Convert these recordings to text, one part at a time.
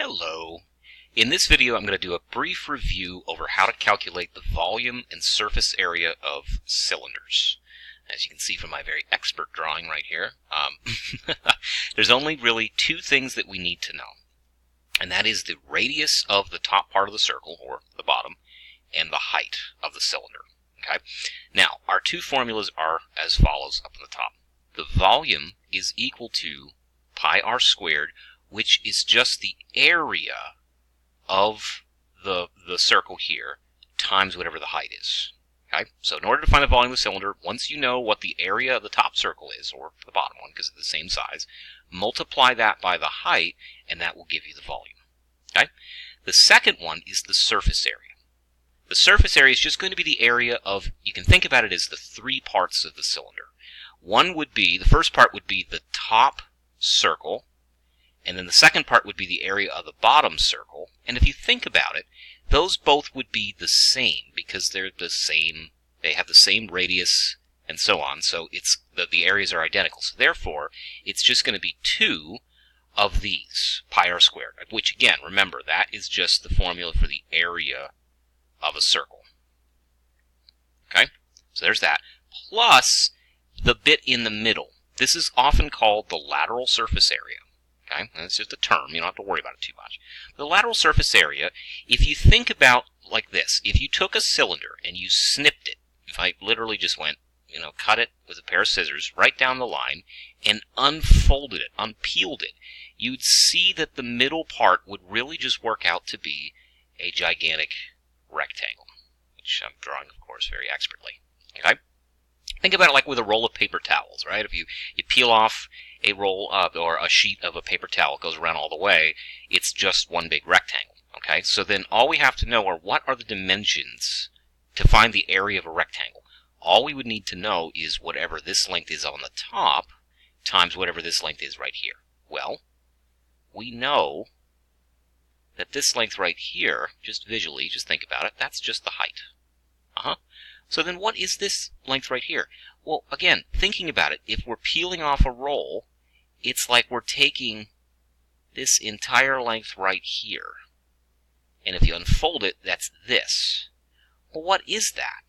Hello. In this video I'm going to do a brief review over how to calculate the volume and surface area of cylinders. As you can see from my very expert drawing right here, there's only really two things that we need to know. And that is the radius of the top part of the circle, or the bottom, and the height of the cylinder. Okay. Now, our two formulas are as follows up on the top. The volume is equal to pi r squared, which is just the area of the circle here times whatever the height is. Okay? So in order to find the volume of the cylinder, once you know what the area of the top circle is, or the bottom one because it's the same size, multiply that by the height, and that will give you the volume. Okay? The second one is the surface area. The surface area is just going to be the area of, you can think about it as the three parts of the cylinder. One would be, the first part would be the top circle, and then the second part would be the area of the bottom circle. And if you think about it, those both would be the same because they're the same, they have the same radius and so on, so it's the areas are identical. So therefore, it's just going to be 2 of these, pi r squared, which again, remember, that is just the formula for the area of a circle. Okay? So there's that. Plus the bit in the middle. This is often called the lateral surface area. Okay, and it's just a term, you don't have to worry about it too much. The lateral surface area, if you think about like this, if you took a cylinder and you snipped it, if I literally just went, cut it with a pair of scissors right down the line and unfolded it, unpeeled it, you'd see that the middle part would really just work out to be a gigantic rectangle, which I'm drawing, of course, very expertly. Okay? Think about it like with a roll of paper towels, right? If you peel off a roll or a sheet of a paper towel, it goes around all the way, it's just one big rectangle. Okay, so then all we have to know are what are the dimensions to find the area of a rectangle. All we would need to know is whatever this length is on the top times whatever this length is right here. Well, we know that this length right here, just visually, just think about it, that's just the height. So then what is this length right here? Well, again, thinking about it, if we're peeling off a roll, it's like we're taking this entire length right here. And if you unfold it, that's this. Well, what is that?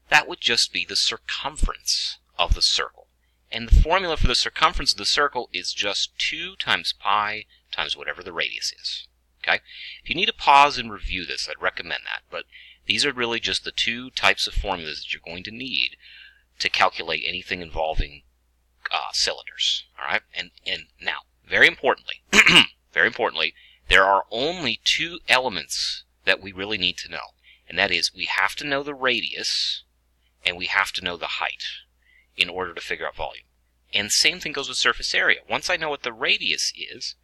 That would just be the circumference of the circle. And the formula for the circumference of the circle is just 2 times pi times whatever the radius is. Okay? If you need to pause and review this, I'd recommend that. But these are really just the two types of formulas that you're going to need to calculate anything involving cylinders. All right, and now, very importantly, there are only 2 elements that we really need to know, and that is we have to know the radius and we have to know the height in order to figure out volume. And same thing goes with surface area. Once I know what the radius is,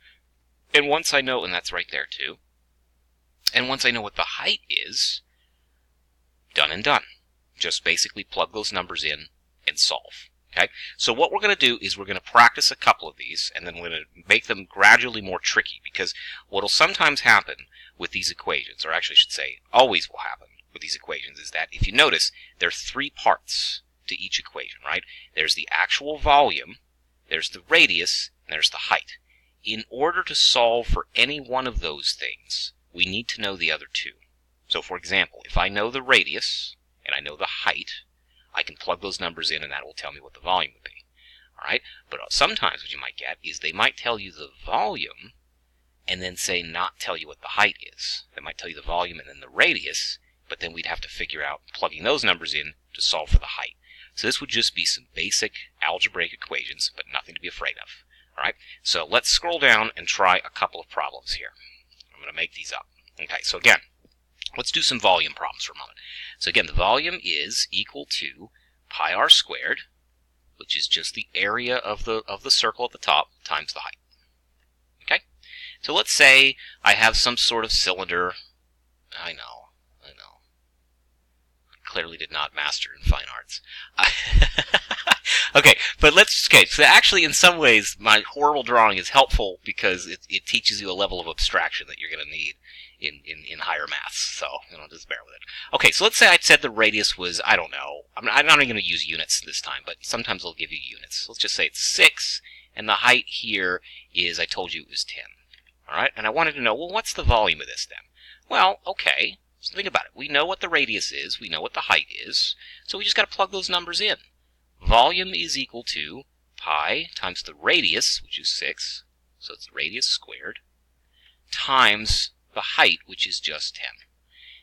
and once I know, and that's right there too, and once I know what the height is, done and done. Just basically plug those numbers in and solve. Okay? So what we're going to do is we're going to practice a couple of these, and then we're going to make them gradually more tricky, because what will sometimes happen with these equations, or actually I should say always will happen with these equations, is that if you notice, there are 3 parts to each equation, right? There's the actual volume, there's the radius, and there's the height. In order to solve for any one of those things, we need to know the other 2. So for example, if I know the radius and I know the height, I can plug those numbers in and that will tell me what the volume would be. All right? But sometimes what you might get is they might tell you the volume and then say not tell you what the height is. They might tell you the volume and then the radius, but then we'd have to figure out plugging those numbers in to solve for the height. So this would just be some basic algebraic equations, but nothing to be afraid of. All right? So let's scroll down and try a couple of problems here. I'm going to make these up. Okay, so again, let's do some volume problems for a moment. So again, the volume is equal to pi r squared, which is just the area of the circle at the top, times the height. Okay? So let's say I have some sort of cylinder. I know. I clearly did not master in fine arts. Okay, but so actually in some ways my horrible drawing is helpful because it teaches you a level of abstraction that you're going to need in higher maths, so just bear with it. Okay, so let's say I said the radius was, I don't know, I'm not even going to use units this time, but sometimes they'll give you units. Let's just say it's 6, and the height here is, I told you it was 10. All right, and I wanted to know, well, what's the volume of this then? Well, okay, so think about it. We know what the radius is, we know what the height is, so we just got to plug those numbers in. Volume is equal to pi times the radius, which is 6, so it's the radius squared, times the height, which is just 10.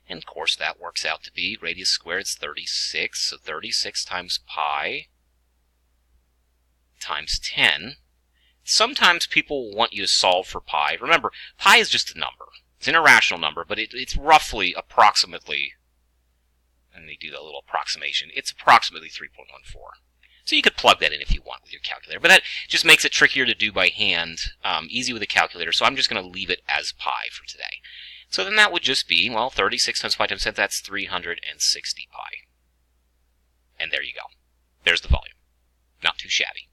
And of course that works out to be, radius squared is 36, so 36 times pi times 10. Sometimes people want you to solve for pi. Remember, pi is just a number. It's an irrational number, but it's roughly, approximately, and they do that little approximation, it's approximately 3.14. So you could plug that in if you want with your calculator, but that just makes it trickier to do by hand, easy with a calculator, so I'm just going to leave it as pi for today. So then that would just be, well, 36 times pi times 10, that's 360 pi. And there you go. There's the volume. Not too shabby.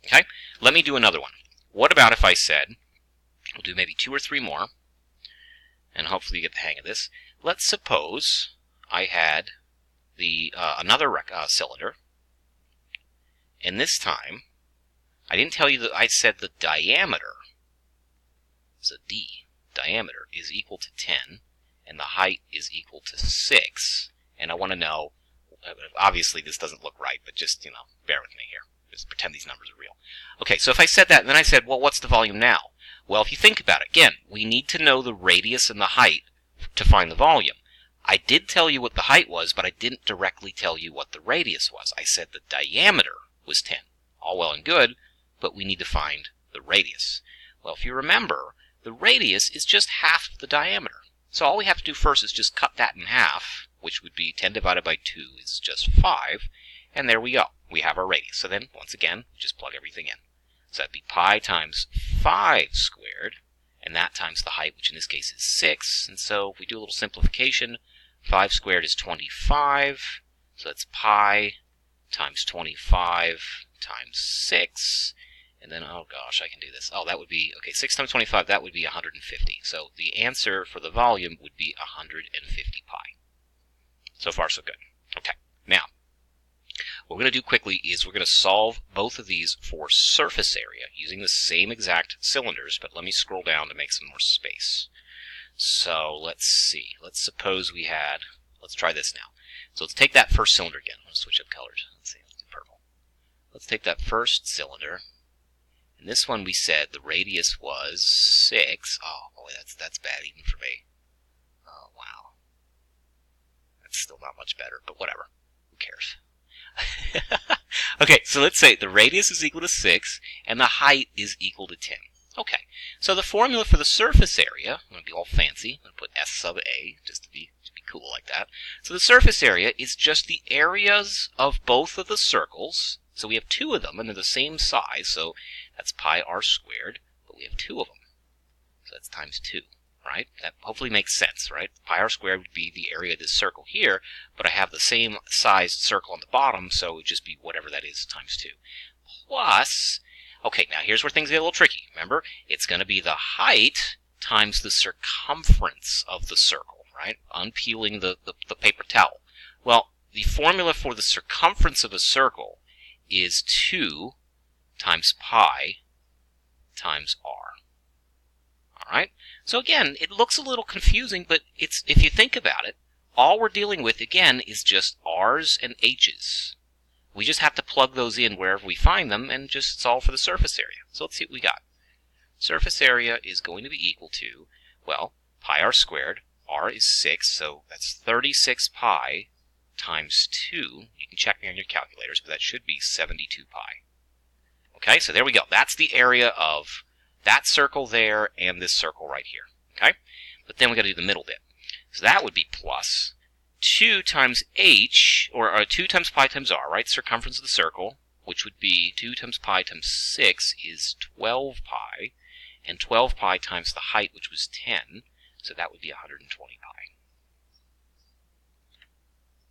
Okay, let me do another one. What about if I said, we'll do maybe 2 or 3 more, and hopefully you get the hang of this. Let's suppose I had the another cylinder, and this time, I didn't tell you that I said the diameter, so D, diameter, is equal to 10, and the height is equal to 6, and I want to know, obviously this doesn't look right, but just, bear with me here. Just pretend these numbers are real. Okay, so if I said that, and then I said, well, what's the volume now? Well, if you think about it, again, we need to know the radius and the height to find the volume. I did tell you what the height was, but I didn't directly tell you what the radius was. I said the diameter was 10. All well and good, but we need to find the radius. Well, if you remember, the radius is just half of the diameter. So all we have to do first is just cut that in half, which would be 10 divided by 2 is just 5, and there we go. We have our radius. So then, once again, just plug everything in. So that'd be pi times 5 squared, and that times the height, which in this case is 6. And so if we do a little simplification, 5 squared is 25, so that's pi times 25 times 6. And then, oh gosh, I can do this. Oh, that would be, okay, 6 times 25, that would be 150. So the answer for the volume would be 150 pi. So far, so good. Okay, now, what we're going to do quickly is we're going to solve both of these for surface area using the same exact cylinders, but let me scroll down to make some more space. So let's see. Let's suppose we had, let's try this now. So let's take that first cylinder again. I'm going to switch up colors. Let's see, let's do purple. Let's take that first cylinder. And this one we said the radius was 6. Oh boy, that's bad even for me. Oh wow. That's still not much better, but whatever. Who cares? Okay, so let's say the radius is equal to 6 and the height is equal to 10. Okay, so the formula for the surface area, I'm going to be all fancy, I'm going to put S sub A just to be cool like that. So the surface area is just the areas of both of the circles. So we have 2 of them and they're the same size, so that's pi r squared, but we have 2 of them. So that's times 2. Right? That hopefully makes sense, right? Pi r squared would be the area of this circle here, but I have the same sized circle on the bottom, so it would just be whatever that is times 2. Plus, okay, now here's where things get a little tricky. Remember, it's going to be the height times the circumference of the circle, right? Unpeeling the paper towel. Well, the formula for the circumference of a circle is 2 times pi times r. Alright, so again, it looks a little confusing, but it's, if you think about it, all we're dealing with, again, is just r's and h's. We just have to plug those in wherever we find them and just solve for the surface area. So let's see what we got. Surface area is going to be equal to, well, pi r squared, r is 6, so that's 36 pi times 2. You can check me on your calculators, but that should be 72 pi. Okay, so there we go. That's the area of that circle there and this circle right here. Okay? But then we got to do the middle bit. So that would be plus 2 times h, or 2 times pi times r, right? Circumference of the circle, which would be 2 times pi times 6 is 12 pi, and 12 pi times the height, which was 10, so that would be 120 pi.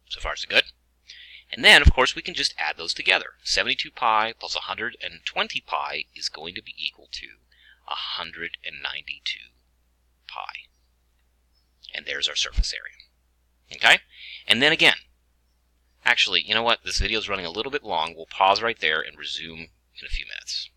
So far, so good. And then, of course, we can just add those together. 72 pi plus 120 pi is going to be equal to 192 pi. And there's our surface area. Okay? And then again, actually, you know what? This video is running a little bit long. We'll pause right there and resume in a few minutes.